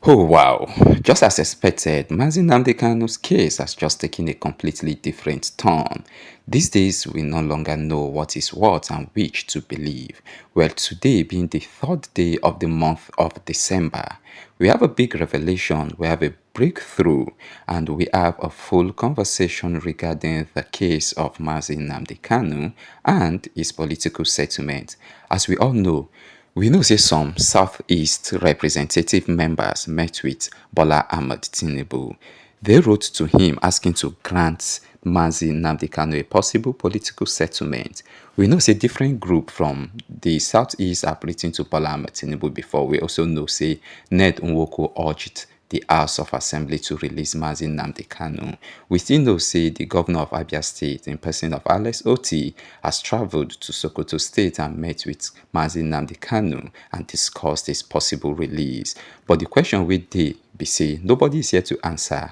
Oh wow, just as expected, Nnamdi Kanu's case has just taken a completely different turn. These days, we no longer know what is what and which to believe. Well, today being the third day of the month of December, we have a big revelation, we have a breakthrough, and we have a full conversation regarding the case of Nnamdi Kanu and his political settlement. As we all know, we know say some Southeast representative members met with Bola Ahmed Tinubu. They wrote to him asking to grant Nnamdi Kanu a possible political settlement. We know say different group from the Southeast have written to Bola Ahmed Tinubu before. We also know say Ned Nwoko urged the House of Assembly to release Nnamdi Kanu. We still know say the governor of Abia State in person of Alex Otti has travelled to Sokoto State and met with Nnamdi Kanu and discussed his possible release. But the question we dey be say nobody is here to answer.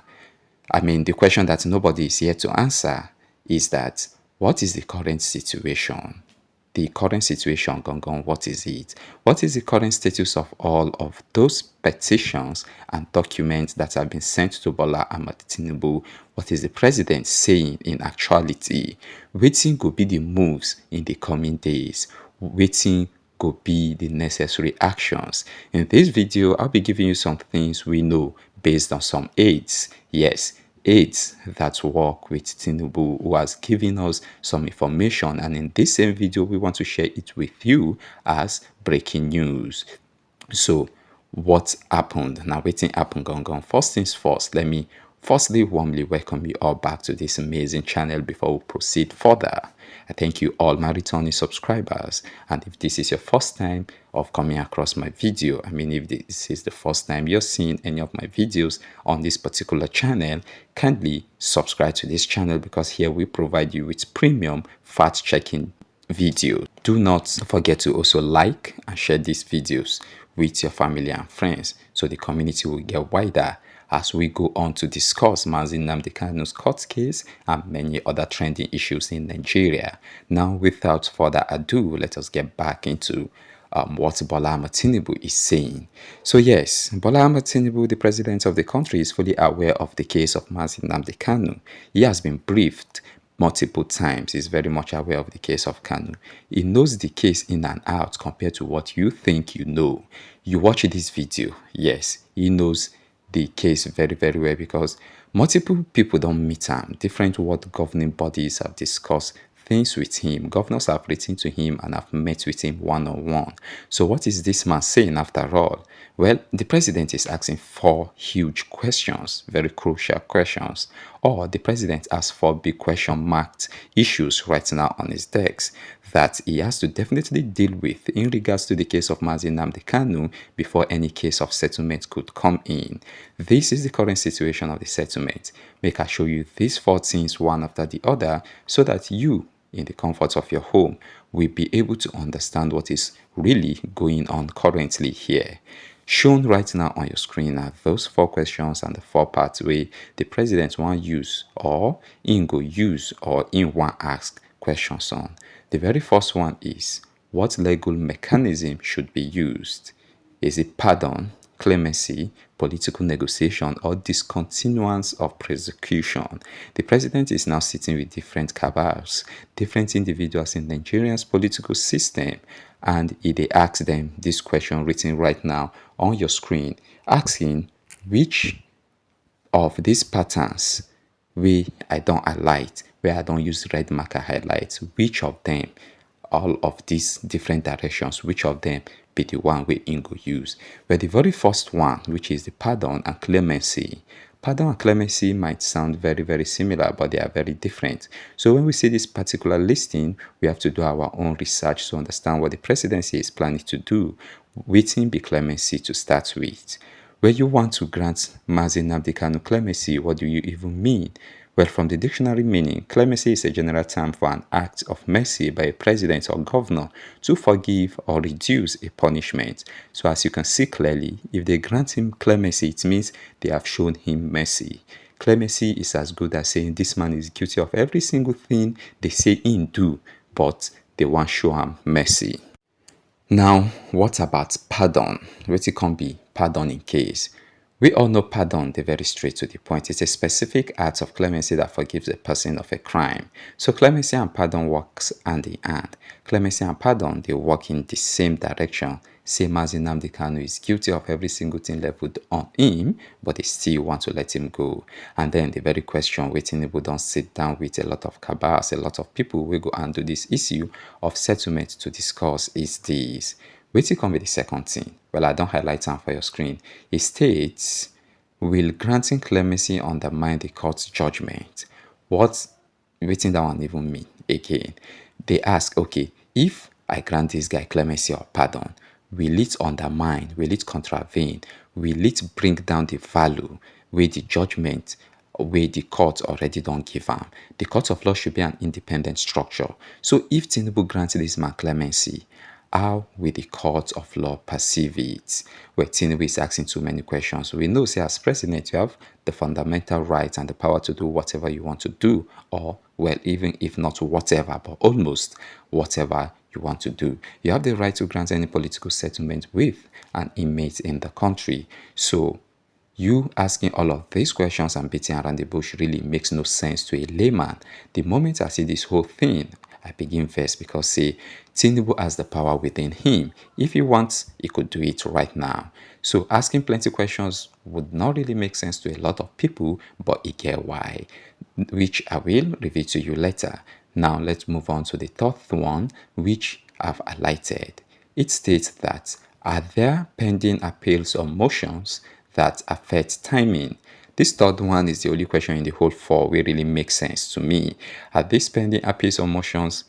The question that nobody is here to answer is that what is the current situation? The current situation, Gongon, what is it? What is the current status of all of those petitions and documents that have been sent to Bola Ahmed Tinubu? What is the president saying in actuality? Waiting could be the moves in the coming days. Waiting could be the necessary actions. In this video, I'll be giving you some things we know based on some aides. Yes, aides that work with Tinubu who has given us some information, and in this same video we want to share it with you as breaking news. So what happened? Now waiting happened gone. First things first, let me firstly warmly welcome you all back to this amazing channel before we proceed further. I thank you all my returning subscribers, and if this is your first time of coming across my video, if this is the first time you're seeing any of my videos on this particular channel, kindly subscribe to this channel because here we provide you with premium fact-checking video. Do not forget to also like and share these videos with your family and friends so the community will get wider as we go on to discuss Nnamdi Kanu's court case and many other trending issues in Nigeria. Now, without further ado, let us get back into what Bola Ahmed Tinubu is saying. So yes, Bola Ahmed Tinubu, the president of the country, is fully aware of the case of Nnamdi Kanu. He has been briefed multiple times. He's very much aware of the case of Kanu. He knows the case in and out compared to what you think you know. You watch this video, yes, he knows the case very, very well because multiple people don't meet him. Different world governing bodies have discussed things with him. Governors have written to him and have met with him one-on-one. So what is this man saying after all? Well, the president is asking four huge questions, very crucial questions. Or the president has four big question marked issues right now on his desk that he has to definitely deal with in regards to the case of Nnamdi Kanu before any case of settlement could come in. This is the current situation of the settlement. Make I show you these four things one after the other so that you, in the comfort of your home, will be able to understand what is really going on currently here. Shown right now on your screen are those four questions and the four parts where the president want use or in go use or in one ask questions on. The very first one is, what legal mechanism should be used? Is it pardon, clemency, political negotiation, or discontinuance of prosecution? The president is now sitting with different cabals, different individuals in Nigeria's political system, and they ask them this question written right now on your screen, asking which of these patterns where I don't highlight, where I don't use red marker highlights, which of them, all of these different directions, which of them be the one we Ingo use? Well, the very first one, which is the pardon and clemency. Pardon and clemency might sound very, very similar, but they are very different. So when we see this particular listing, we have to do our own research to understand what the presidency is planning to do. Waiting be clemency to start with. When you want to grant Nnamdi Kanu clemency, what do you even mean? Well, from the dictionary meaning, clemency is a general term for an act of mercy by a president or governor to forgive or reduce a punishment. So as you can see clearly, if they grant him clemency, it means they have shown him mercy. Clemency is as good as saying this man is guilty of every single thing they say him do, but they want show him mercy. Now, what about pardon? What it can be pardon in case? We all know pardon, they're very straight to the point. It's a specific act of clemency that forgives a person of a crime. So clemency and pardon works hand in hand. Clemency and pardon, they work in the same direction. Same as Nnamdi Kanu is guilty of every single thing leveled on him, but they still want to let him go. And then the very question waiting people don't sit down with a lot of cabals, a lot of people will go and do this issue of settlement to discuss is this. Wetin come with the second thing? Well, I don't highlight am for your screen. It states, will granting clemency undermine the court's judgment? What wetin that one even mean? Again, they ask, okay, if I grant this guy clemency or pardon, will it undermine, will it contravene, will it bring down the value wey the judgment wey the court already don give am? The court of law should be an independent structure. So if Tinubu grants this man clemency, how will the court of law perceive it? Where Tinubu is asking too many questions. We know, say, as president, you have the fundamental rights and the power to do whatever you want to do, or, well, even if not whatever, but almost whatever you want to do. You have the right to grant any political settlement with an inmate in the country. So, you asking all of these questions and beating around the bush really makes no sense to a layman. The moment I see this whole thing, I begin first because, say, Tinubu has the power within him. If he wants, he could do it right now. So asking plenty questions would not really make sense to a lot of people, but he get why, which I will reveal to you later. Now let's move on to the third one, which I've highlighted. It states that, are there pending appeals or motions that affect timing? This third one is the only question in the whole four wey really makes sense to me. Are these pending appeals or motions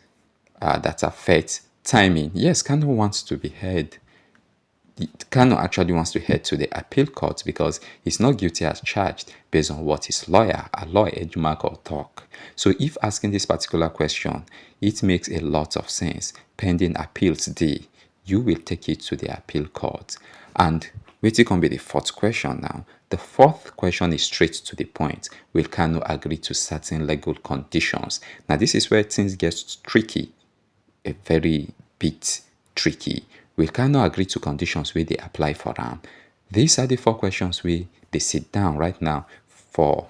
that affect timing? Yes, Kanu wants to be heard. Kanu actually wants to head to the appeal court because he's not guilty as charged based on what his lawyer, Aloy Ejumakor, talk. So if asking this particular question, it makes a lot of sense. Pending appeals day, you will take it to the appeal court. And wetin come be the fourth question now? The fourth question is straight to the point. Will Kanu agree to certain legal conditions? Now this is where things get tricky, a very bit tricky. Will Kanu agree to conditions where they apply for am? These are the four questions where they sit down right now for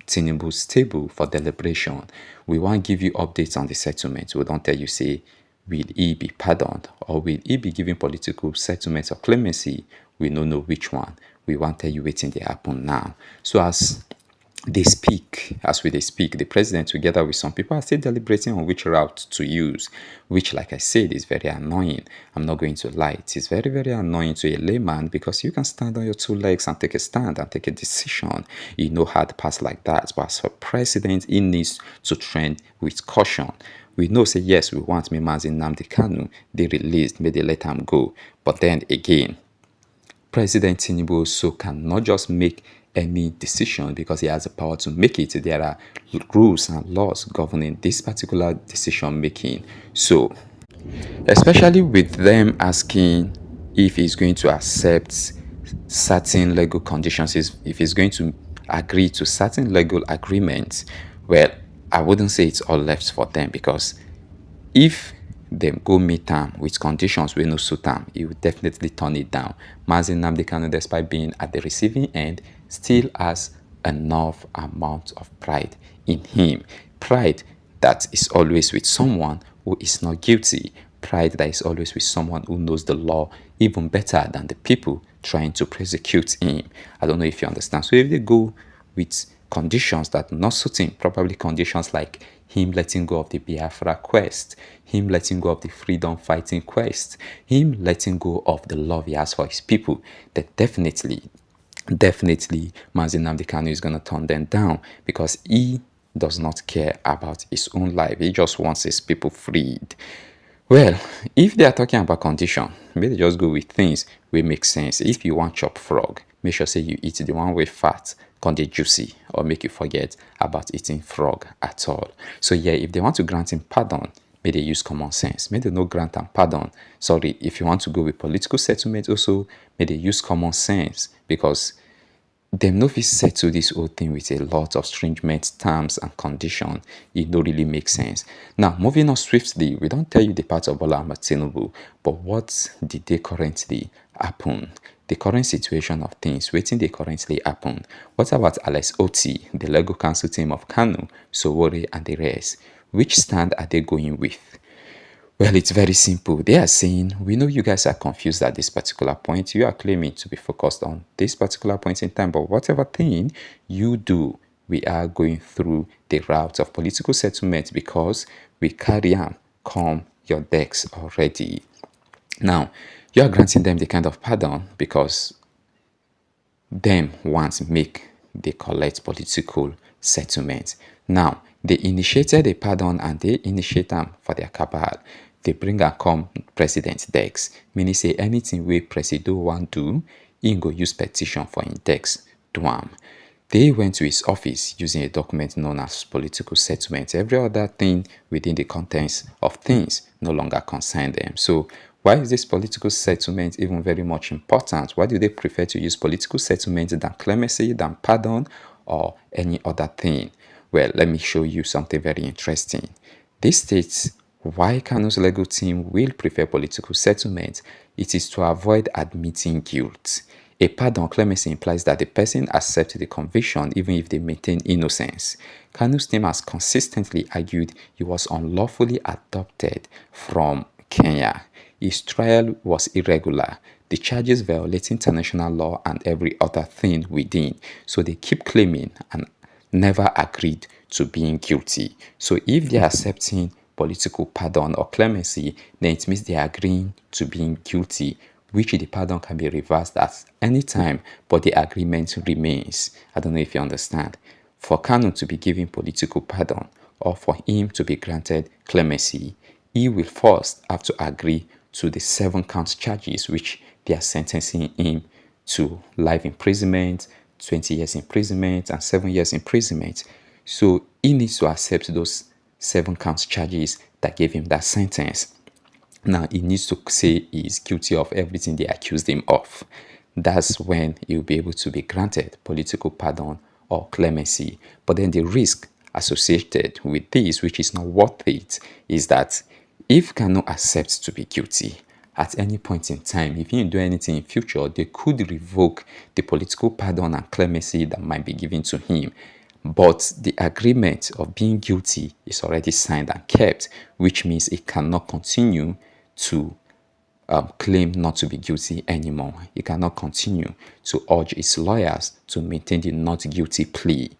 Tinubu's table for deliberation. We want give you updates on the settlement. We don't tell you, say, will he be pardoned or will he be given political settlement or clemency? We don't know which one. We want tell you waiting they happen now. So as they speak, as we they speak, the president together with some people are still deliberating on which route to use, which, like I said, is very annoying. I'm not going to lie. It is very, very annoying to a layman because you can stand on your two legs and take a stand and take a decision. You know how to pass like that. But as for president, he needs to trend with caution. We know, say, yes, we want Mazi Nnamdi Kanu. They released, may they let him go. But then again, President Tinubu also cannot just make any decision because he has the power to make it. There are rules and laws governing this particular decision making. So, especially with them asking if he's going to accept certain legal conditions, if he's going to agree to certain legal agreements, well, I wouldn't say it's all left for them because if them go meet am with conditions wey no suit am, he will definitely turn it down. Mazi Nnamdi Kanu, despite being at the receiving end, still has enough amount of pride in him. Pride that is always with someone who is not guilty. Pride that is always with someone who knows the law even better than the people trying to prosecute him. I don't know if you understand. So if they go with conditions that not suit him, probably conditions like him letting go of the Biafra quest, him letting go of the freedom fighting quest, him letting go of the love he has for his people, that definitely Mazi Nnamdi Kanu is going to turn them down because he does not care about his own life. He just wants his people freed. Well, if they are talking about condition, maybe they just go with things wey make sense. If you want chop frog, make sure say you eat the one wey fat, con dey juicy, or make you forget about eating frog at all. So yeah, if they want to grant him pardon, may they use common sense. May they no grant him pardon. Sorry, if you want to go with political settlement also, may they use common sense because dem no fit settle this whole thing with a lot of stringent terms and conditions. It no really make sense. Now, moving on swiftly, we don't tell you the part of Bola Ahmed Tinubu, but what did they currently happen? the current situation of things, wetin dey currently happen. What about Alex Otti, the Lego Council team of Kanu, Sowore, and the rest? Which stand are they going with? Well, it's very simple. They are saying, we know you guys are confused at this particular point. You are claiming to be focused on this particular point in time, but whatever thing you do, we are going through the route of political settlement because we carry on come your decks already. Now, you are granting them the kind of pardon because them want make they collect political settlement. Now, they initiated a pardon and they initiate them for their cabal. They bring and come president decks, meaning say anything wey presido want do, he go use petition for in decks do am. They went to his office using a document known as political settlement. Every other thing within the contents of things no longer concern them. So why is this political settlement even very much important? Why do they prefer to use political settlement than clemency, than pardon, or any other thing? Well, let me show you something very interesting. This states why Kanu's legal team will prefer political settlement. It is to avoid admitting guilt. A pardon clemency implies that the person accepts the conviction even if they maintain innocence. Kanu's team has consistently argued he was unlawfully adopted from Kenya. His trial was irregular. The charges violate international law and every other thing within. So they keep claiming and never agreed to being guilty. So if they are accepting political pardon or clemency, then it means they are agreeing to being guilty, which the pardon can be reversed at any time, but the agreement remains. I don't know if you understand. For Kanu to be given political pardon or for him to be granted clemency, he will first have to agree to the 7 count charges which they are sentencing him to life imprisonment, 20 years imprisonment, and 7 years imprisonment. So he needs to accept those 7 count charges that gave him that sentence. Now he needs to say he is guilty of everything they accused him of. That's when he'll be able to be granted political pardon or clemency. But then the risk associated with this, which is not worth it, is that if Kanu accepts to be guilty at any point in time, if he didn't do anything in future, they could revoke the political pardon and clemency that might be given to him. But the agreement of being guilty is already signed and kept, which means it cannot continue to claim not to be guilty anymore. He cannot continue to urge his lawyers to maintain the not guilty plea.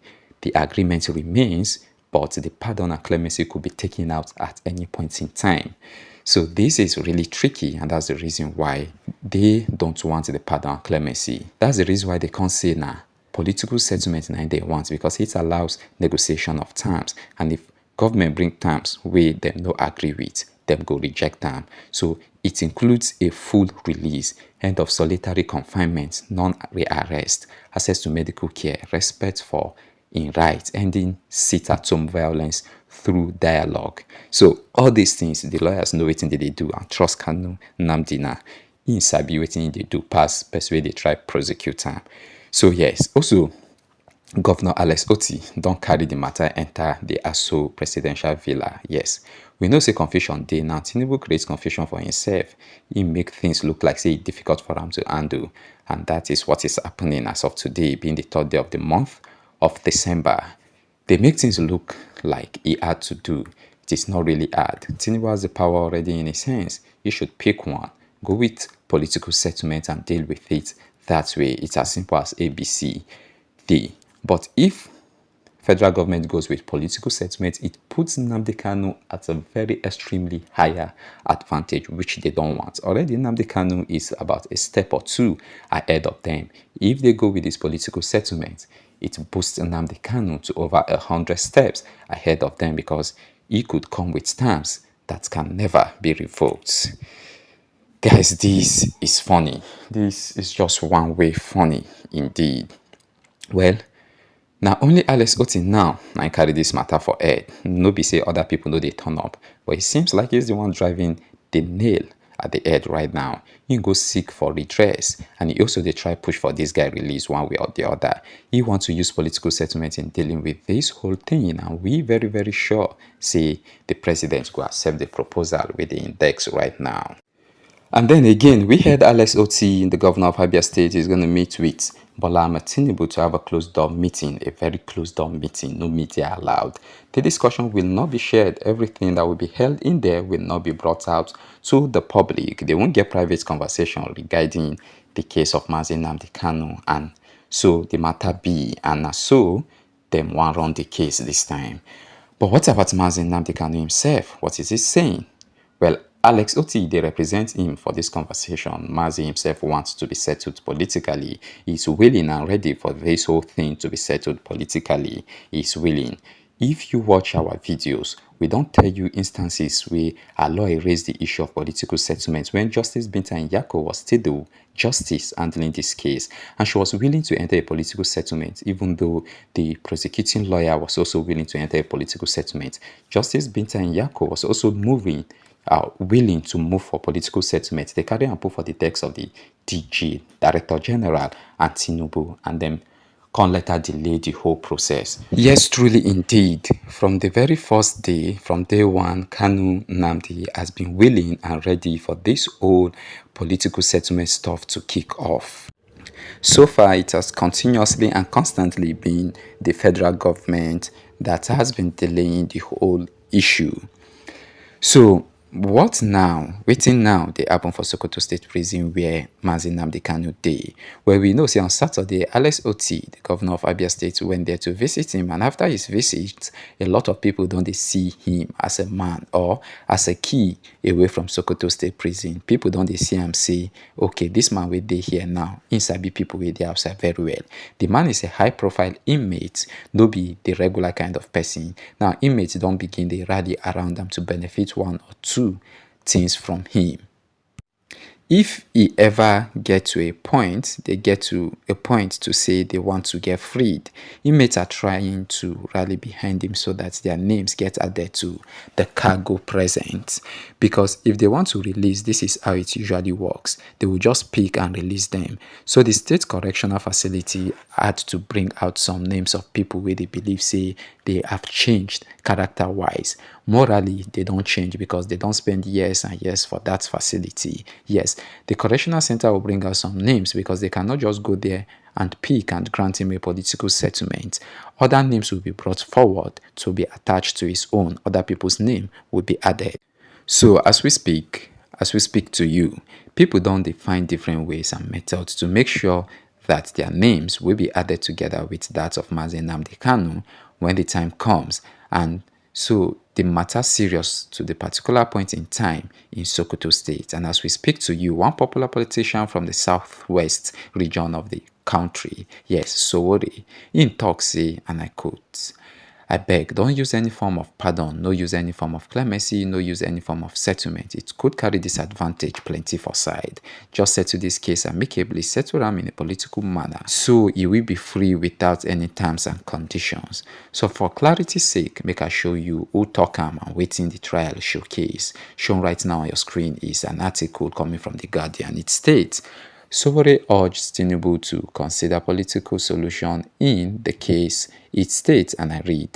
The agreement remains, but the pardon and clemency could be taken out at any point in time. So this is really tricky, and that's the reason why they don't want the pardon and clemency. That's the reason why they can't say now political settlement now they want, because it allows negotiation of terms, and if government bring terms wey them no agree with, them go reject them. So it includes a full release, end of solitary confinement, non-rearrest, access to medical care, respect for in rights, ending sit-at-home violence through dialogue. So all these things, the lawyers know wetin they do and trust Kanu Nnamdi na him sabi wetin they do pass person wey dey try prosecute am. So yes, also Governor Alex Otti don't carry the matter enter the Aso presidential villa. Yes, we know say confusion dey now. Tinubu creates confusion for himself. He make things look like say it's difficult for him to handle, and that is what is happening as of today, being the 3rd day of the month of December. They make things look like he had to do. It is not really hard. Tinubu has the power already in a sense. He should pick one, go with political settlement and deal with it that way. It's as simple as ABC. But if federal government goes with political settlement, it puts Nnamdi Kanu at a very extremely higher advantage, which they don't want. Already Nnamdi Kanu is about a step or 2 ahead of them. If they go with this political settlement, it boosts Nnamdi Kanu to over 100 steps ahead of them, because he could come with terms that can never be revoked. Guys, this is funny. This is just one way funny indeed. Well, now only Alex Otti now I carry this matter for head. No be say other people know they turn up, but it seems like he's the one driving the nail at the head right now. He go seek for redress, and he also they try push for this guy release one way or the other. He wants to use political settlement in dealing with this whole thing, and we very sure say the president will accept the proposal with the index right now. And then again, we heard Alex Otti, the governor of Abia State, is going to meet with Bola Ahmed Tinubu to have a closed door meeting, a very closed door meeting, no media allowed. The discussion will not be shared. Everything that will be held in there will not be brought out to the public. They won't get private conversation regarding the case of Nnamdi Kanu, and so the matter be, and so them want run the case this time. But what about Nnamdi Kanu himself? What is he saying? Well, Alex Otti, they represent him for this conversation. Mazi himself wants to be settled politically. He's willing and ready for this whole thing to be settled politically. He's willing. If you watch our videos, we don't tell you instances where our lawyer raised the issue of political settlement when Justice Binta Nyako was still the justice handling this case, and she was willing to enter a political settlement, even though the prosecuting lawyer was also willing to enter a political settlement. Justice Binta Nyako was also willing to move for political settlement. They carry and put for the text of the DG, Director General, and Tinubu, and then can later delay the whole process. Yes, truly indeed. From the very first day, from day one, Nnamdi has been willing and ready for this whole political settlement stuff to kick off. So far, it has continuously and constantly been the federal government that has been delaying the whole issue. So, what now? Waiting now, they happen for Sokoto State Prison where Nnamdi Kanu dey. Where we know, say on Saturday, Alex Otti, the governor of Abia State, went there to visit him. And after his visit, a lot of people don't they see him as a man or as a key away from Sokoto State Prison. People don't they see him say, okay, this man will dey here now. Inside be people will dey outside very well. The man is a high-profile inmate, no be the regular kind of person. Now, inmates don't begin they rally around them to benefit one or two things from him. If he ever get to a point, they get to a point to say they want to get freed. Inmates are trying to rally behind him so that their names get added to the cargo present. Because if they want to release, this is how it usually works. They will just pick and release them. So the state correctional facility had to bring out some names of people where they believe say they have changed character-wise. Morally, they don't change because they don't spend years and years for that facility. Yes, the correctional center will bring out some names because they cannot just go there and pick and grant him a political settlement. Other names will be brought forward to be attached to his own. Other people's name will be added. So as we speak to you, people don't define different ways and methods to make sure that their names will be added together with that of Nnamdi Kanu when the time comes. And so the matter serious to the particular point in time in Sokoto State. And as we speak to you, one popular politician from the southwest region of the country, yes, Sowore, in talk say, and I quote, I beg, don't use any form of pardon, no use any form of clemency, no use any form of settlement. It could carry disadvantage plenty for side. Just settle this case amicably, settle them in a political manner, so he will be free without any terms and conditions. So for clarity's sake, make I show you who talk am and waiting the trial showcase. Shown right now on your screen is an article coming from The Guardian. It states, Sowore urged Tinubu to consider political solution in the case. It states, and I read,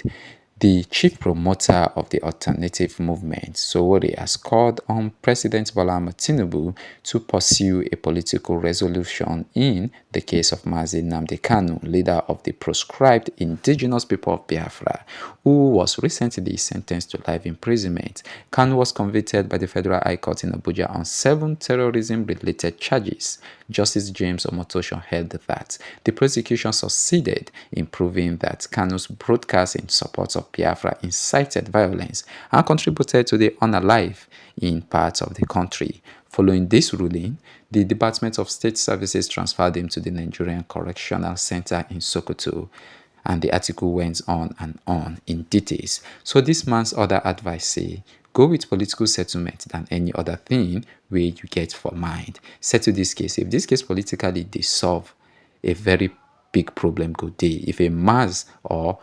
the chief promoter of the alternative movement, Sowore, has called on President Bola Ahmed Tinubu to pursue a political resolution in the case of Nnamdi Kanu, leader of the proscribed indigenous people of Biafra, who was recently sentenced to life imprisonment. Kanu was convicted by the Federal High Court in Abuja on 7 terrorism-related charges. Justice James Omotosho held that the prosecution succeeded in proving that Kanu's broadcast in support of Biafra incited violence and contributed to the unalive in parts of the country. Following this ruling, the Department of State Services transferred him to the Nigerian Correctional Center in Sokoto. And the article went on and on in details. So this man's other advice say, go with political settlement than any other thing where you get for mind. Settle this case. If this case politically they solve a very big problem go day. If a mass or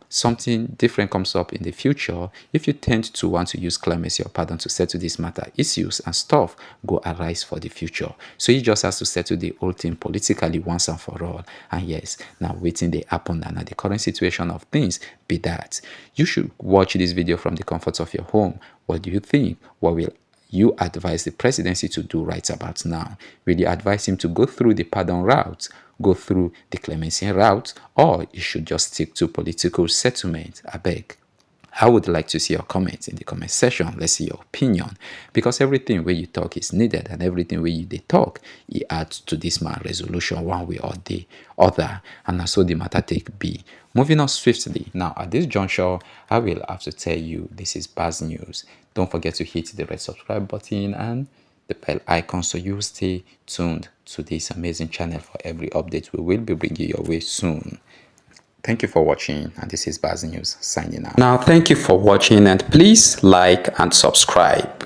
something different comes up in the future, if you tend to want to use clemency or pardon to settle this matter, issues and stuff go arise for the future. So he just has to settle the whole thing politically once and for all. And yes, now waiting they happen and the current situation of things be that. You should watch this video from the comfort of your home. What do you think? What will you advise the presidency to do right about now? Will you advise him to go through the pardon route, go through the clemency route, or you should just stick to political settlement? I beg. I would like to see your comments in the comment section. Let's see your opinion, because everything where you talk is needed, and everything where you they talk, it adds to this man resolution one way or the other, and so the matter take be. Moving on swiftly now, at this juncture, I will have to tell you this is bad news. Don't forget to hit the red subscribe button and the bell icon so you stay tuned to this amazing channel for every update we will be bringing your way soon. Thank you for watching, and this is Baz News signing out. Now, thank you for watching, and please like and subscribe.